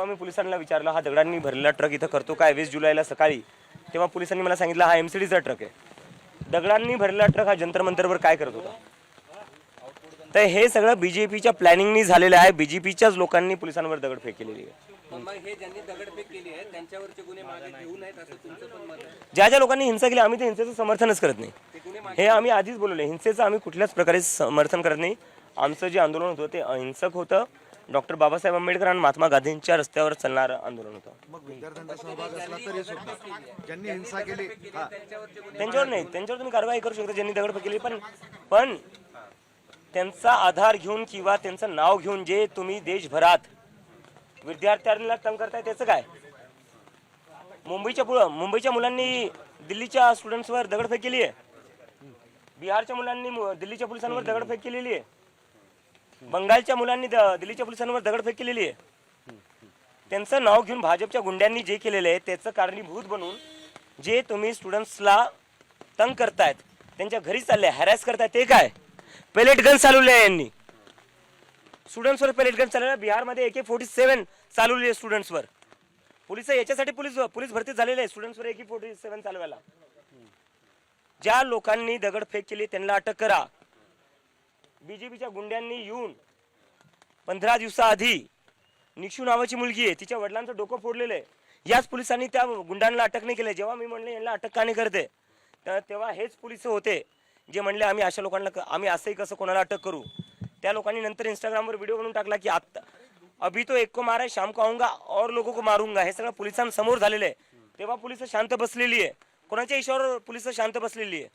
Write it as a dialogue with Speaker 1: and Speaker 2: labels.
Speaker 1: मी पोलिसांना विचारलं हा दगडांनी भरलेला ट्रक इथं करतो काय 20 जुलैला सकाळी, तेव्हा पोलिसांनी मला सांगितलं हा MCDचा ट्रक आहे। दगडांनी भरलेला ट्रक हा जंतर मंतरवर काय करत होता? तर हे सगळं BJPच्या प्लॅनिंगनी झालेलं आहे। BJPच्याच लोकांनी पोलिसांवर दगडफेक केलेली आहे।
Speaker 2: मग हे ज्यांनी दगडफेक केली आहे त्यांच्यावरचे गुन्हे मागे घेऊ नयेत असं तुमचं पण मत आहे?
Speaker 1: ज्या ज्या लोकांनी हिंसा केली आम्ही ते हिंसेचं समर्थनच करत नाही। हे आम्ही आधीच बोलले, हिंसेचं आम्ही कुठल्याच प्रकारे समर्थन करत नाही। आमचं जे आंदोलन होतं ते अहिंसक होतं। डॉक्टर बाबासाहेब आंबेडकर आणि महात्मा गांधींच्या रस्त्यावर चालणारं आंदोलन होतं।
Speaker 3: मग विद्यार्थ्यांचा सहभाग असला तरी सुद्धा ज्यांनी हिंसा केली
Speaker 1: त्यांच्यावर नाही, त्यांच्यावर तुम्ही कारवाई करू शकता ज्यांनी दगडफेक केली, पण त्यांचा आधार घेऊन किंवा त्यांचं नाव घेऊन जे तुम्ही देशभरात विद्यार्थ्यांना तंग करताय त्याचं काय? मुंबईच्या मुलांनी दिल्लीच्या स्टुडंट्सवर दगडफेक केली आहे, बिहारच्या मुलांनी दिल्लीच्या पोलिसांवर दगडफेक केलेली आहे, बंगालच्या मुलांनी दिल्लीच्या पोलिसांवर दगडफेक केलेली आहे। त्यांचं नाव घेऊन भाजपच्या गुंड्यांनी जे केलेलं आहे त्याचं कारणीभूत बनून जे तुम्ही स्टुडंट्सला तंग करतायत, त्यांच्या घरी चालले हॅरॅस करतायत, ते काय? पेलेट गन चालवले आहे यांनी स्टुडंट्सवर, पेलेट गन चालवले। बिहारमध्ये AK-47 चालवली आहे स्टुडंट्सवर। पोलिस याच्यासाठी पोलीस भरती झालेले आहे स्टुडंट्सवर AK-47 चालवायला। ज्या लोकांनी दगडफेक केली त्यांना अटक करा। BJPच्या गुंड्यांनी येऊन 15 दिवसाआधी निक्षू नावाची मुलगी आहे, तिच्या वडिलांचं डोकं फोडलेलं आहे, याच पोलिसांनी त्या गुंडांना अटक नाही केली। जेव्हा मी म्हणले यांना अटक का नाही करते, तर तेव्हा हेच पोलिस होते जे म्हणले आम्ही अशा लोकांना आम्ही असंही कसं कोणाला अटक करू। त्या लोकांनी नंतर इंस्टाग्रामवर व्हिडिओ बनवून टाकला की आता अभी तो एक को मारा है, शाम को आऊंगा और लोगों को मारूंगा। हे सगळं पोलिसांसमोर झालेलं आहे। तेव्हा पोलिस शांत बसलेली आहे, कोणाच्या इशाऱ्यावर पोलिस शांत बसलेली आहे?